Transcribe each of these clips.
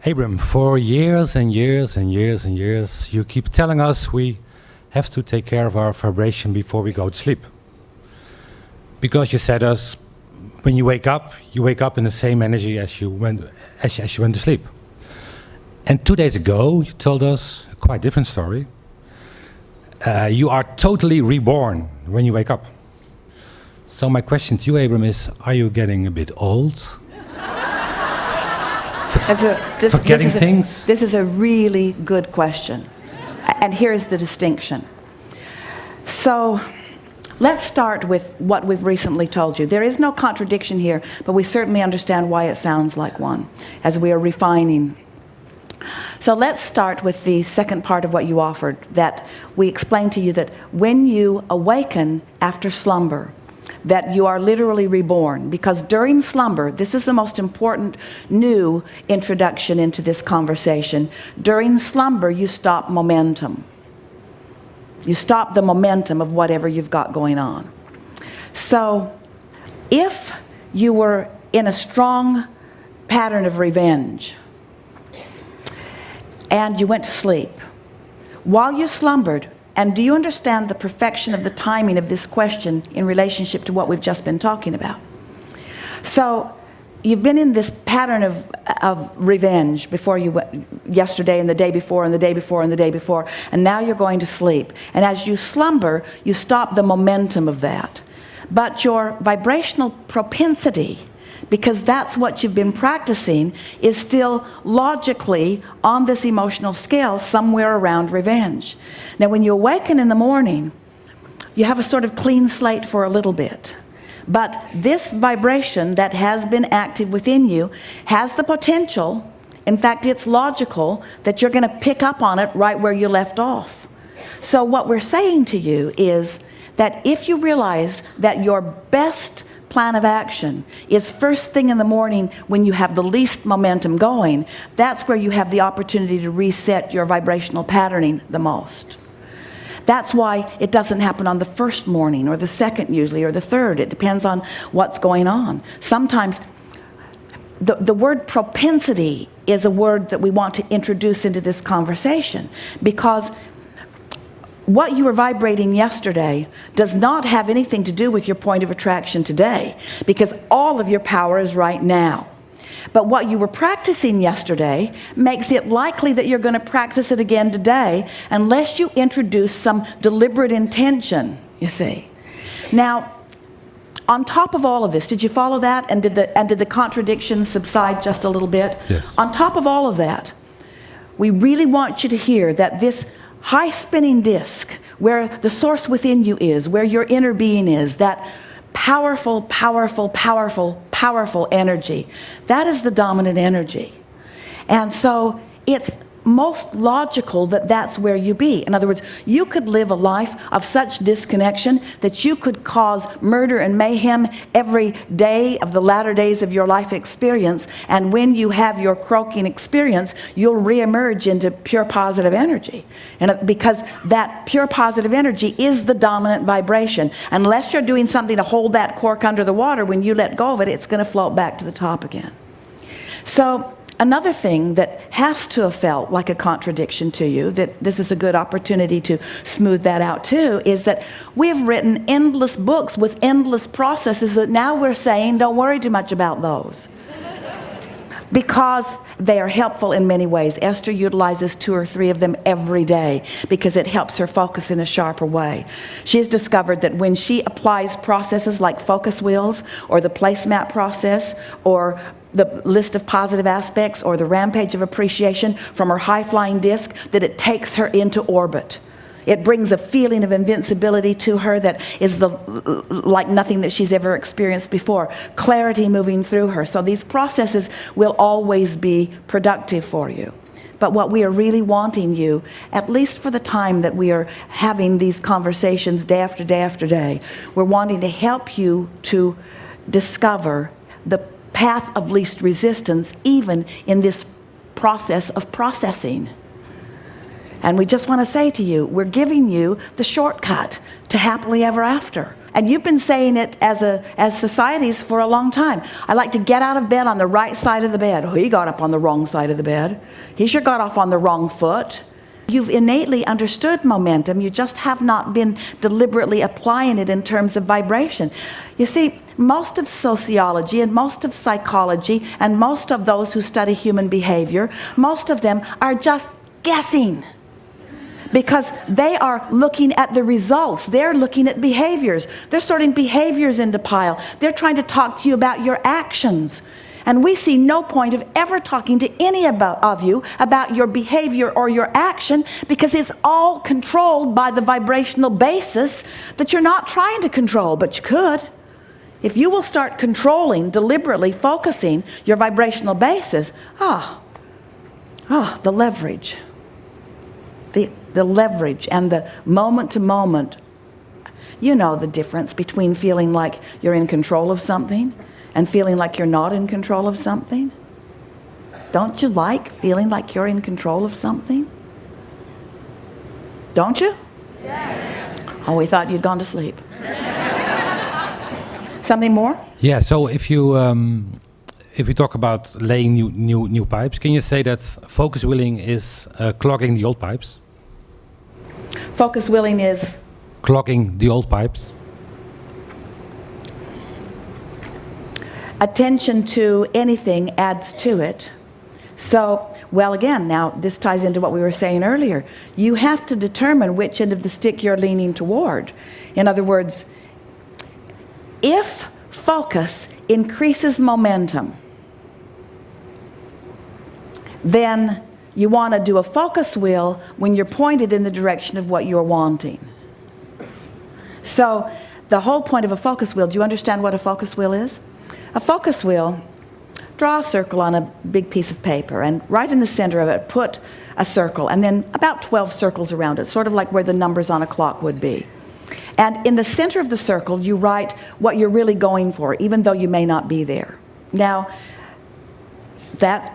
Abram, for years and years and years and years, you keep telling us we have to take care of our vibration before we go to sleep. Because you said us, when you wake up in the same energy as you went to sleep. And 2 days ago, you told us a quite different story. You are totally reborn when you wake up. So my question to you, Abram, is, are you getting a bit old? Forgetting things? This is a really good question. And here's the distinction. So let's start with what we've recently told you. There is no contradiction here, but we certainly understand why it sounds like one as we are refining. So let's start with the second part of what you offered, that we explained to you that when you awaken after slumber, that you are literally reborn, because during slumber, this is the most important new introduction into this conversation. During slumber, you stop momentum. You stop the momentum of whatever you've got going on. So if you were in a strong pattern of revenge and you went to sleep, while you slumbered, and do you understand the perfection of the timing of this question in relationship to what we've just been talking about? So you've been in this pattern of revenge before you went, yesterday and the day before and the day before and the day before, and now you're going to sleep. And as you slumber, you stop the momentum of that. But your vibrational propensity, because that's what you've been practicing, is still logically on this emotional scale somewhere around revenge. Now when you awaken in the morning, you have a sort of clean slate for a little bit. But this vibration that has been active within you has the potential, in fact it's logical, that you're going to pick up on it right where you left off. So what we're saying to you is that if you realize that your best plan of action is first thing in the morning when you have the least momentum going, that's where you have the opportunity to reset your vibrational patterning the most. That's why it doesn't happen on the first morning or the second usually or the third. It depends on what's going on. Sometimes the word propensity is a word that we want to introduce into this conversation, because what you were vibrating yesterday does not have anything to do with your point of attraction today, because all of your power is right now. But what you were practicing yesterday makes it likely that you're going to practice it again today unless you introduce some deliberate intention, you see. Now, on top of all of this, did you follow that? And did the contradiction subside just a little bit? Yes. On top of all of that, we really want you to hear that this high spinning disc, where the source within you is, where your inner being is, that powerful, powerful, powerful, powerful energy, that is the dominant energy. And so it's most logical that that's where you be. In other words, you could live a life of such disconnection that you could cause murder and mayhem every day of the latter days of your life experience, and when you have your croaking experience, you'll reemerge into pure positive energy. And because that pure positive energy is the dominant vibration. Unless you're doing something to hold that cork under the water, when you let go of it, it's going to float back to the top again. So another thing that has to have felt like a contradiction to you, that this is a good opportunity to smooth that out too, is that we've written endless books with endless processes that now we're saying don't worry too much about those. Because they are helpful in many ways. Esther utilizes 2 or 3 of them every day because it helps her focus in a sharper way. She has discovered that when she applies processes like focus wheels or the placemat process or the list of positive aspects or the rampage of appreciation from her high-flying disc, that it takes her into orbit. It brings a feeling of invincibility to her that is like nothing that she's ever experienced before. Clarity moving through her. So these processes will always be productive for you. But what we are really wanting you, at least for the time that we are having these conversations day after day after day, we're wanting to help you to discover the path of least resistance, even in this process of processing. And we just want to say to you, we're giving you the shortcut to happily ever after. And you've been saying it as societies for a long time. I like to get out of bed on the right side of the bed. Oh, he got up on the wrong side of the bed. He sure got off on the wrong foot. You've innately understood momentum. You just have not been deliberately applying it in terms of vibration. You see, most of sociology and most of psychology and most of those who study human behavior, most of them are just guessing. Because they are looking at the results. They're looking at behaviors. They're sorting behaviors into pile. They're trying to talk to you about your actions. And we see no point of ever talking to any of you about your behavior or your action, because it's all controlled by the vibrational basis that you're not trying to control, but you could. If you will start controlling, deliberately focusing your vibrational basis, the leverage. The leverage and the moment to moment. You know the difference between feeling like you're in control of something and feeling like you're not in control of something. Don't you like feeling like you're in control of something? Don't you? Yes. Oh, we thought you'd gone to sleep. Something more? Yeah, so if you talk about laying new pipes, can you say that focus willing is clogging the old pipes? Focus willing is? Clogging the old pipes. Attention to anything adds to it. So, well, again, now this ties into what we were saying earlier. You have to determine which end of the stick you're leaning toward. In other words, if focus increases momentum, then you want to do a focus wheel when you're pointed in the direction of what you're wanting. So the whole point of a focus wheel, do you understand what a focus wheel is? A focus wheel, draw a circle on a big piece of paper, and right in the center of it put a circle, and then about 12 circles around it, sort of like where the numbers on a clock would be. And in the center of the circle, you write what you're really going for, even though you may not be there. Now, that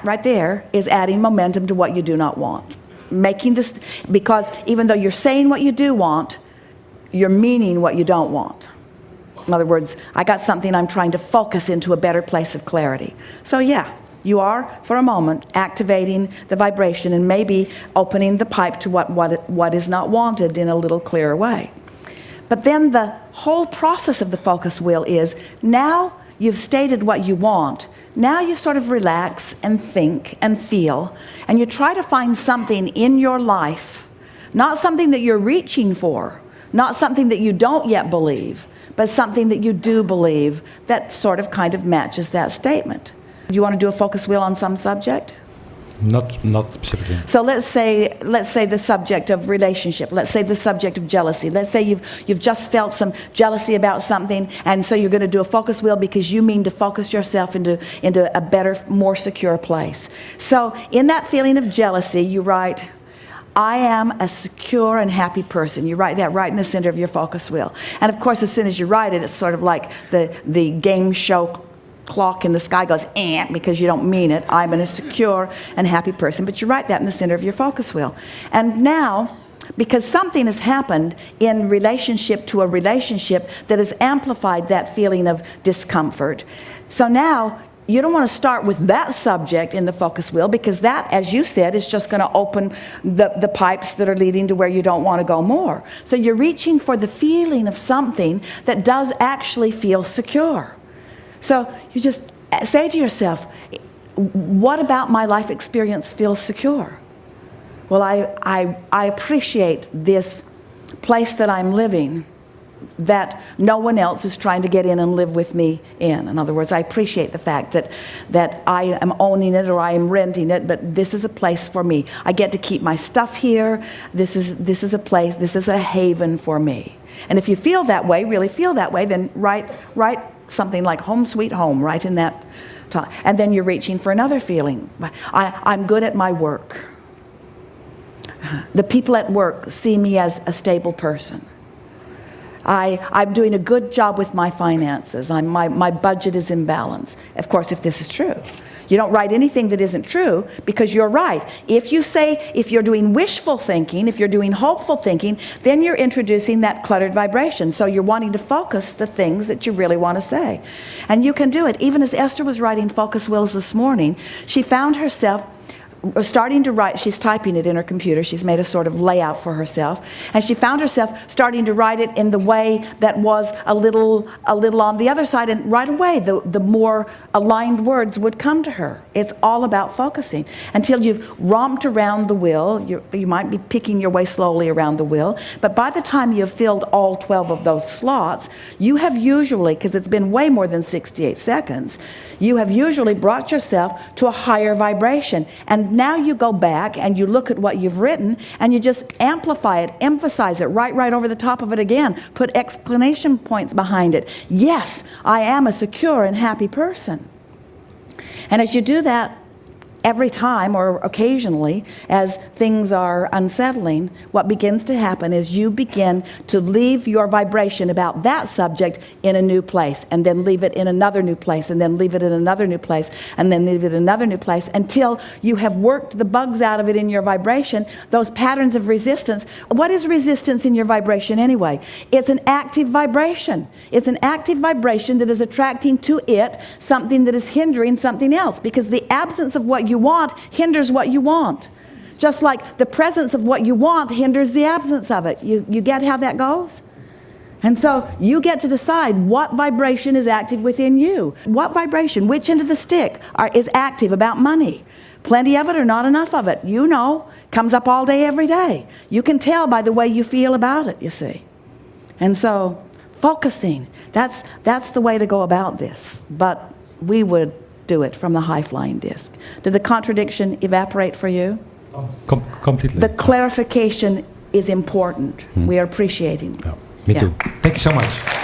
right there is adding momentum to what you do not want. Making this, because even though you're saying what you do want, you're meaning what you don't want. In other words, I got something I'm trying to focus into a better place of clarity. So yeah, you are, for a moment, activating the vibration and maybe opening the pipe to what is not wanted in a little clearer way. But then the whole process of the focus wheel is, now you've stated what you want. Now you sort of relax and think and feel, and you try to find something in your life, not something that you're reaching for, not something that you don't yet believe, but something that you do believe that sort of kind of matches that statement. Do you want to do a focus wheel on some subject? Not specifically. So let's say the subject of relationship. Let's say the subject of jealousy. Let's say you've just felt some jealousy about something, and so you're going to do a focus wheel because you mean to focus yourself into a better, more secure place. So in that feeling of jealousy, you write, I am a secure and happy person. You write that right in the center of your focus wheel. And of course, as soon as you write it, it's sort of like the game show clock in the sky goes, because you don't mean it. I'm a secure and happy person. But you write that in the center of your focus wheel. And now, because something has happened in relationship to a relationship that has amplified that feeling of discomfort. So now, you don't want to start with that subject in the focus wheel, because that, as you said, is just going to open the pipes that are leading to where you don't want to go more. So you're reaching for the feeling of something that does actually feel secure. So you just say to yourself, what about my life experience feels secure? Well, I appreciate this place that I'm living that no one else is trying to get in and live with me in. In other words, I appreciate the fact that I am owning it or I am renting it, but this is a place for me. I get to keep my stuff here. This is a place, this is a haven for me. And if you feel that way, really feel that way, then write something like home sweet home right in that time. And then you're reaching for another feeling. I'm good at my work. The people at work see me as a stable person. I'm doing a good job with my finances. My budget is in balance. Of course, if this is true, You don't write anything that isn't true, because you're right. If you say, if you're doing wishful thinking, if you're doing hopeful thinking, then you're introducing that cluttered vibration. So you're wanting to focus the things that you really want to say. And you can do it. Even as Esther was writing Focus Wills this morning, she found herself starting to write. She's typing it in her computer. She's made a sort of layout for herself. And she found herself starting to write it in the way that was a little on the other side. And right away, the more aligned words would come to her. It's all about focusing. Until you've romped around the wheel, you might be picking your way slowly around the wheel. But by the time you've filled all 12 of those slots, you have usually, because it's been way more than 68 seconds, you have usually brought yourself to a higher vibration. And now you go back and you look at what you've written and you just amplify it, emphasize it, write right over the top of it again, put exclamation points behind it. Yes, I am a secure and happy person. And as you do that every time or occasionally as things are unsettling, what begins to happen is you begin to leave your vibration about that subject in a new place, and then leave it in another new place, and then leave it in another new place, and then leave it in another new place, until you have worked the bugs out of it in your vibration, those patterns of resistance. What is resistance in your vibration anyway? It's an active vibration. It's an active vibration that is attracting to it something that is hindering something else, because the absence of what you want hinders what you want. Just like the presence of what you want hinders the absence of it. You get how that goes? And so you get to decide what vibration is active within you. What vibration, which end of the stick is active about money? Plenty of it or not enough of it? You know, comes up all day, every day. You can tell by the way you feel about it, you see. And so focusing, that's the way to go about this. But we would do it from the high-flying disc. Did the contradiction evaporate for you? Completely. The clarification is important. We are appreciating. Me too. Thank you so much.